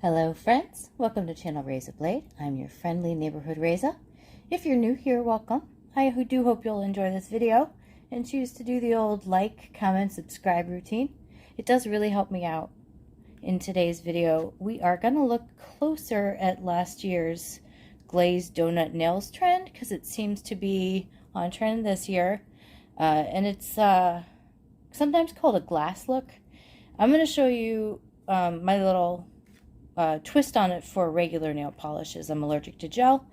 Hello friends, welcome to channel Razor Blade. I'm your friendly neighborhood Razor. If you're new here, welcome. I do hope you'll enjoy this video and choose to do the old like, comment, subscribe routine. It does really help me out. In today's video, we are going to look closer at last year's glazed donut nails trend because it seems to be on trend this year. And it's sometimes called a glass look. I'm going to show you my little twist on it for regular nail polishes. I'm allergic to gel,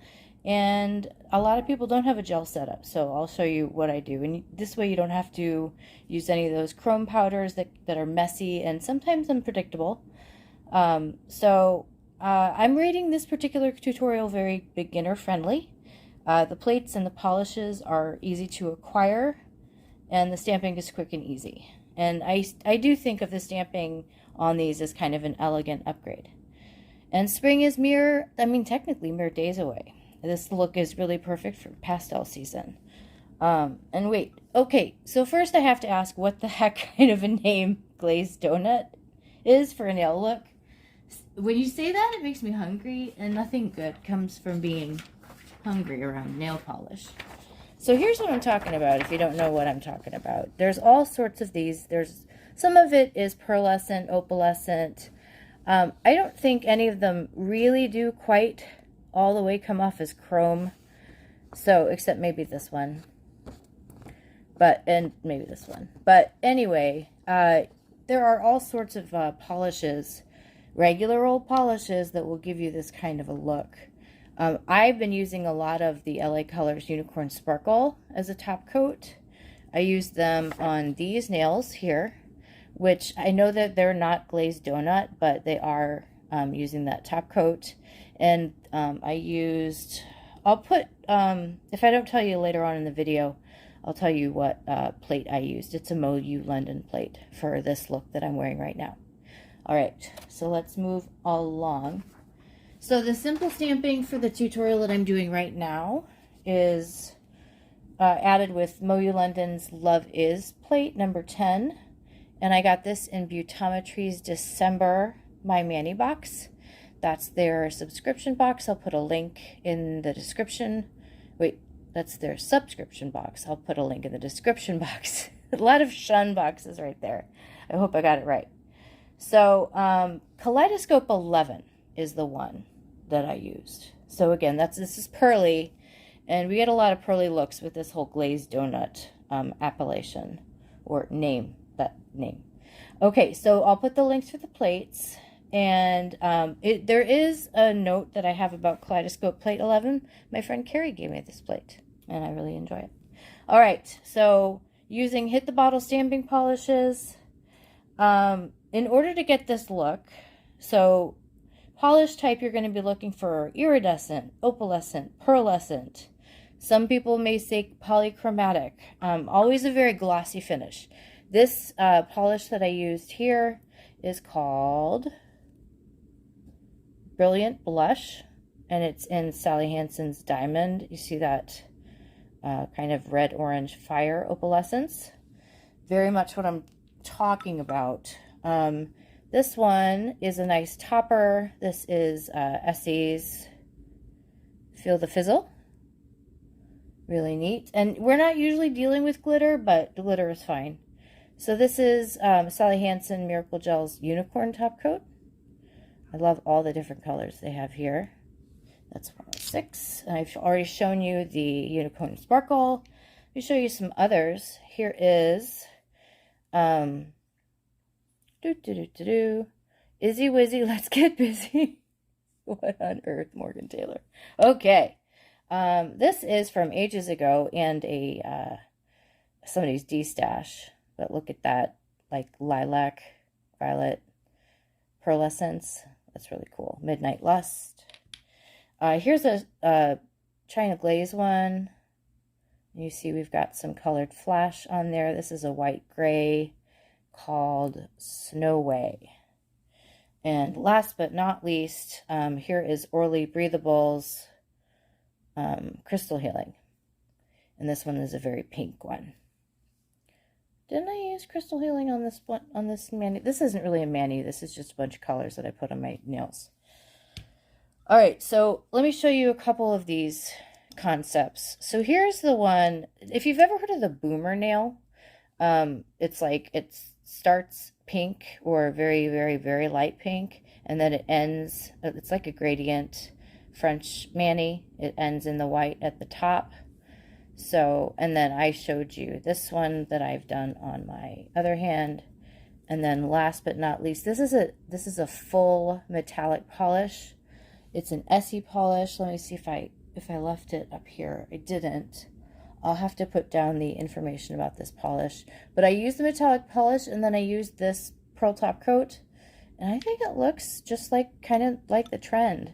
and a lot of people don't have a gel setup, so I'll show you what I do. And this way you don't have to use any of those chrome powders that are messy and sometimes unpredictable. I'm rating this particular tutorial very beginner friendly. The plates and the polishes are easy to acquire, and the stamping is quick and easy. And I do think of the stamping on these as kind of an elegant upgrade. And spring is technically mere days away. This look is really perfect for pastel season. And wait, okay, so first I have to ask what the heck kind of a name glazed donut is for a nail look. When you say that, it makes me hungry, and nothing good comes from being hungry around nail polish. So here's what I'm talking about if you don't know what I'm talking about. There's all sorts of these. Some of it is pearlescent, opalescent. I don't think any of them really do quite all the way come off as chrome. So, except maybe this one. And maybe this one. But anyway, there are all sorts of polishes, regular old polishes, that will give you this kind of a look. I've been using a lot of the LA Colors Unicorn Sparkle as a top coat. I used them on these nails here, which I know that they're not glazed donut, but they are using that top coat. And I'll put, if I don't tell you later on in the video, I'll tell you what plate I used. It's a MoYou London plate for this look that I'm wearing right now. All right, so let's move along. So the simple stamping for the tutorial that I'm doing right now is added with MoYou London's Love Is plate number 10. And I got this in Butometry's December My Mani box. That's their subscription box. I'll put a link in the description. Wait, that's their subscription box. I'll put a link in the description box. A lot of shun boxes right there. I hope I got it right. So Kaleidoscope 11 is the one that I used. So again, this is pearly, and we get a lot of pearly looks with this whole glazed donut appellation or name. Okay, so I'll put the links for the plates, and there is a note that I have about Kaleidoscope plate 11. My friend Carrie gave me this plate, and I really enjoy it. All right, so using Hit the Bottle stamping polishes, in order to get this look, so polish type, you're going to be looking for iridescent, opalescent, pearlescent. Some people may say polychromatic. Always a very glossy finish. This polish that I used here is called Brilliant Blush, and it's in Sally Hansen's Diamond. You see that kind of red-orange fire opalescence. Very much what I'm talking about. This one is a nice topper. This is Essie's Feel the Fizzle. Really neat. And we're not usually dealing with glitter, but the glitter is fine. So this is Sally Hansen Miracle Gel's Unicorn Top Coat. I love all the different colors they have here. That's 106. And I've already shown you the Unicorn Sparkle. Let me show you some others. Here is Izzy Wizzy, Let's Get Busy. What on earth, Morgan Taylor? Okay. This is from ages ago and somebody's D-stash. But look at that, like lilac, violet, pearlescence. That's really cool. Midnight Lust. Here's a China Glaze one. You see we've got some colored flash on there. This is a white gray called Snow Way. And last but not least, here is Orly Breathables Crystal Healing. And this one is a very pink one. Didn't I use Crystal Healing on this mani? This isn't really a mani. This is just a bunch of colors that I put on my nails. All right, so let me show you a couple of these concepts. So here's the one, if you've ever heard of the boomer nail, it's like it starts pink or very, very, very light pink, and then it ends, it's like a gradient French mani. It ends in the white at the top. So, and then I showed you this one that I've done on my other hand. And then last but not least, this is a full metallic polish. It's an Essie polish. Let me see if I left it up here. I didn't. I'll have to put down the information about this polish. But I used the metallic polish, and then I used this pearl top coat, and I think it looks just like, kind of like the trend.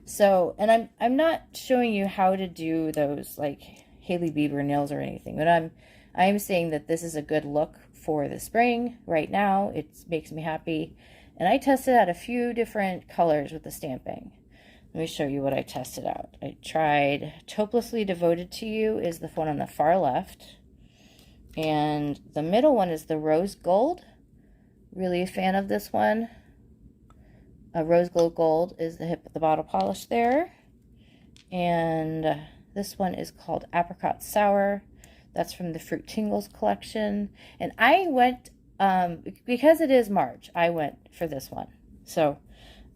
So, and I'm not showing you how to do those like Hailey Bieber nails or anything, but I'm saying that this is a good look for the spring right now. It makes me happy. And I tested out a few different colors with the stamping. Let me show you what I tested out. I tried Hopelessly Devoted to You is the one on the far left. And the middle one is the Rose Gold. Really a fan of this one. Rose Gold is the bottle polish there. And this one is called Apricot Sour. That's from the Fruit Tingles collection. And I went, because it is March, I went for this one. So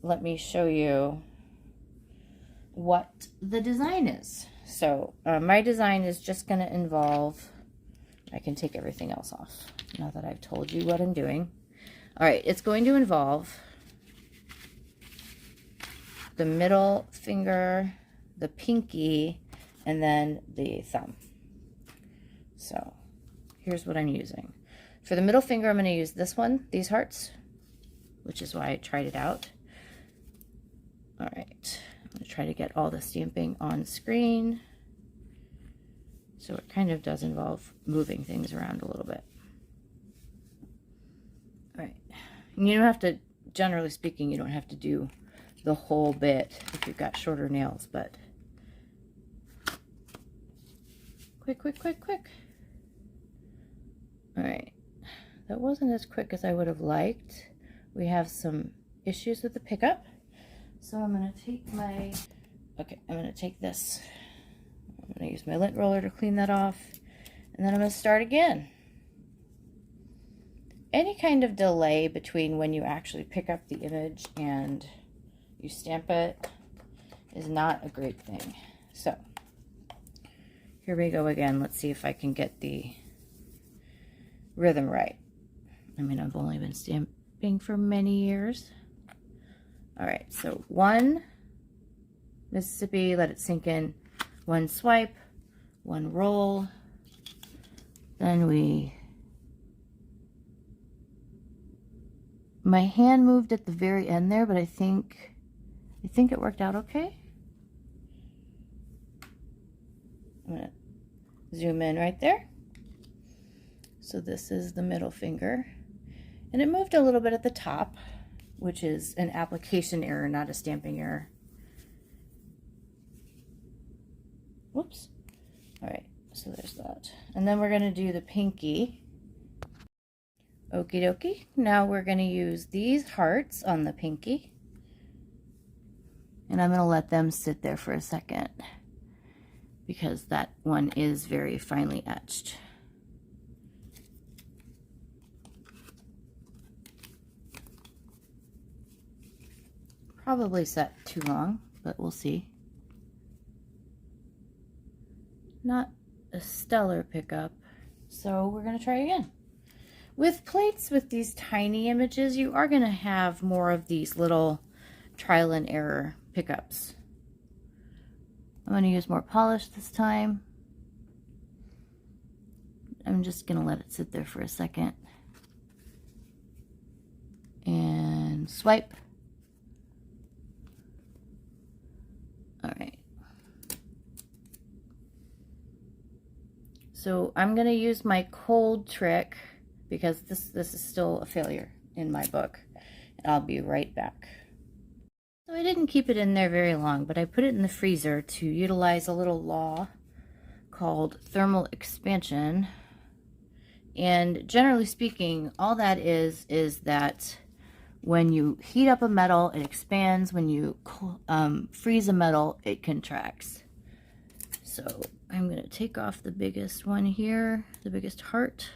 let me show you what the design is. So my design is just going to involve, I can take everything else off now that I've told you what I'm doing. All right, it's going to involve the middle finger, the pinky, and then the thumb. So here's what I'm using. For the middle finger, I'm going to use this one, these hearts, which is why I tried it out. All right, I'm going to try to get all the stamping on screen. So it kind of does involve moving things around a little bit. All right, and you don't have to, generally speaking, you don't have to do the whole bit if you've got shorter nails, but quick, quick, quick, quick. All right, that wasn't as quick as I would have liked. We have some issues with the pickup. So I'm going to take my, okay, I'm going to take this. I'm going to use my lint roller to clean that off. And then I'm going to start again. Any kind of delay between when you actually pick up the image and you stamp it is not a great thing. So here we go again. Let's see if I can get the rhythm right. I mean, I've only been stamping for many years. All right, so 1 Mississippi, let it sink in, 1 swipe, 1 roll, then my hand moved at the very end there, but I think it worked out okay. I'm gonna zoom in right there. So this is the middle finger, and it moved a little bit at the top, which is an application error, not a stamping error. Whoops. All right, so there's that. And then we're gonna do the pinky. Okie dokie. Now we're gonna use these hearts on the pinky. And I'm gonna let them sit there for a second because that one is very finely etched. Probably set too long, but we'll see. Not a stellar pickup, so we're gonna try again. With plates with these tiny images, you are gonna have more of these little trial and error pickups. I'm gonna use more polish this time. I'm just gonna let it sit there for a second. And swipe. All right. So I'm gonna use my cold trick because this is still a failure in my book. And I'll be right back. So I didn't keep it in there very long, but I put it in the freezer to utilize a little law called thermal expansion. And generally speaking, all that is that when you heat up a metal, it expands. When you freeze a metal, it contracts. So I'm going to take off the biggest one here, the biggest heart.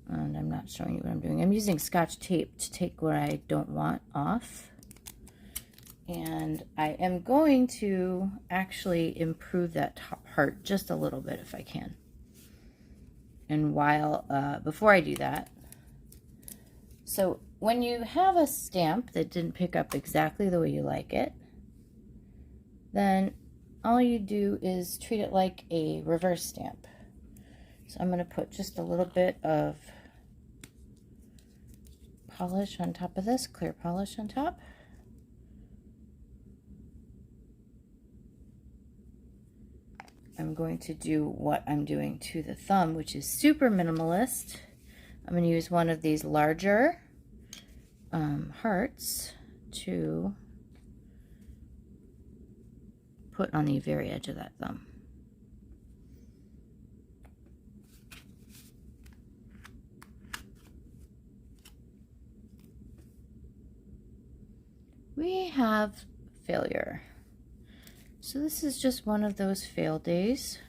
And I'm not showing you what I'm doing. I'm using Scotch tape to take what I don't want off. And I am going to actually improve that heart just a little bit if I can. And before I do that, so when you have a stamp that didn't pick up exactly the way you like it, then all you do is treat it like a reverse stamp. So I'm going to put just a little bit of polish on top of this, clear polish on top. I'm going to do what I'm doing to the thumb, which is super minimalist. I'm going to use one of these larger hearts to put on the very edge of that thumb. We have failure. So this is just one of those fail days.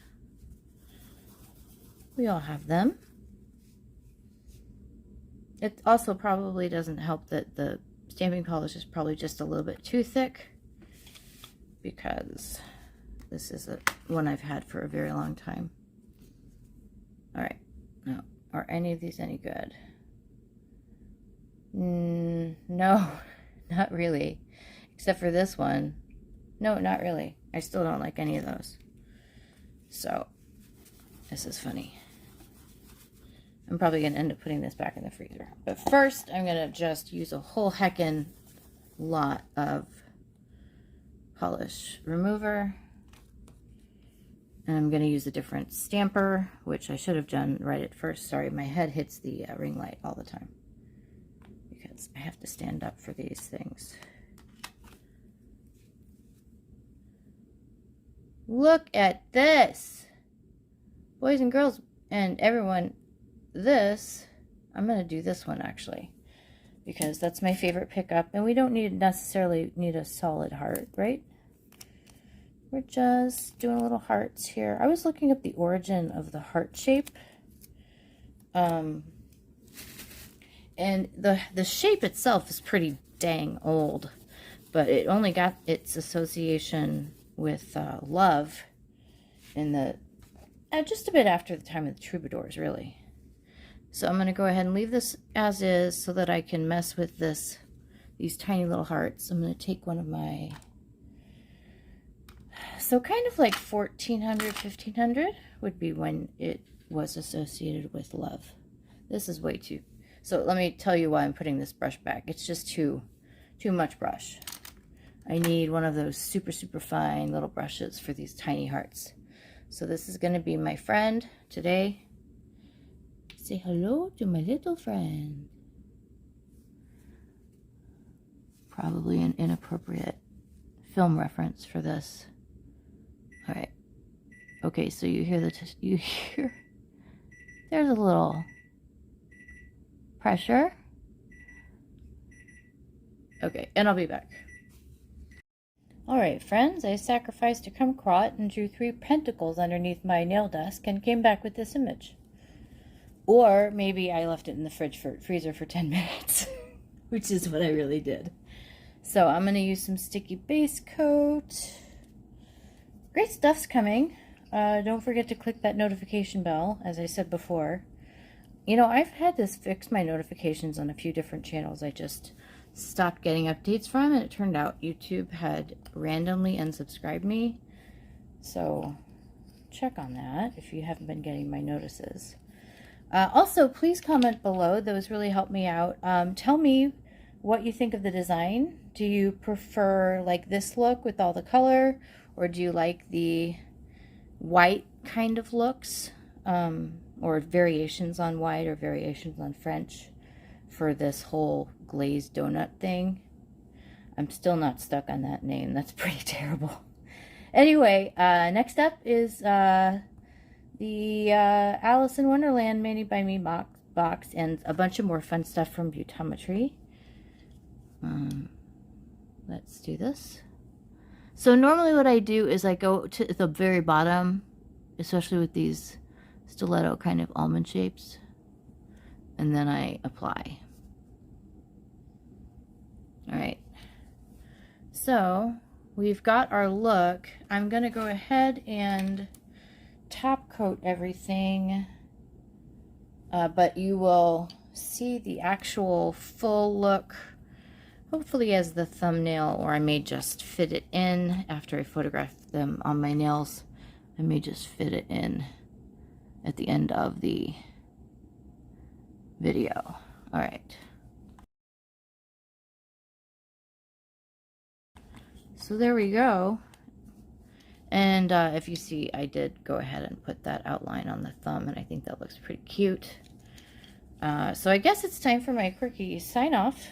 We all have them. It also probably doesn't help that the stamping polish is probably just a little bit too thick, because this is one I've had for a very long time. All right, now, are any of these any good? No, not really, except for this one. No, not really. I still don't like any of those. So, this is funny. I'm probably going to end up putting this back in the freezer. But first, I'm going to just use a whole heckin' lot of polish remover. And I'm going to use a different stamper, which I should have done right at first. Sorry, my head hits the ring light all the time, because I have to stand up for these things. Look at this, boys and girls and everyone. This, I'm going to do this one actually, because that's my favorite pickup, and we don't necessarily need a solid heart, right? We're just doing little hearts here. I was looking up the origin of the heart shape, and the shape itself is pretty dang old, but it only got its association with love in the just a bit after the time of the troubadours, really. So I'm going to go ahead and leave this as is so that I can mess with these tiny little hearts. I'm going to take one of my, so kind of like 1400, 1500 would be when it was associated with love. This is way too, so let me tell you why I'm putting this brush back. It's just too much brush. I need one of those super, super fine little brushes for these tiny hearts. So this is going to be my friend today. Say hello to my little friend. Probably an inappropriate film reference for this. All right. Okay, so you hear there's a little pressure. Okay, and I'll be back. Alright friends, I sacrificed a kumquat and drew 3 pentacles underneath my nail desk and came back with this image. Or maybe I left it in the freezer for 10 minutes, which is what I really did. So I'm going to use some sticky base coat. Great stuff's coming. Don't forget to click that notification bell, as I said before. You know, I've had this fix my notifications on a few different channels. I just stopped getting updates from, and it turned out YouTube had randomly unsubscribed me. So check on that if you haven't been getting my notices. Also, please comment below. Those really help me out. Tell me what you think of the design. Do you prefer like this look with all the color, or do you like the white kind of looks, or variations on white or variations on French for this whole glazed donut thing? I'm still not stuck on that name. That's pretty terrible. Anyway, next up is the Alice in Wonderland Made by Me box and a bunch of more fun stuff from Beautometry. Let's do this. So normally what I do is I go to the very bottom, especially with these stiletto kind of almond shapes, and then I apply. All right. So we've got our look. I'm going to go ahead and top coat everything, but you will see the actual full look hopefully as the thumbnail, or I may just fit it in after I photograph them on my nails. I may just fit it in at the end of the video. All right. So there we go. And if you see, I did go ahead and put that outline on the thumb, and I think that looks pretty cute. So I guess it's time for my quirky sign off.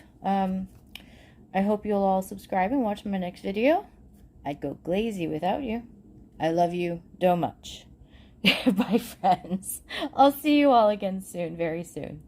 I hope you'll all subscribe and watch my next video. I'd go glazy without you. I love you so much. Bye, friends. I'll see you all again soon, very soon.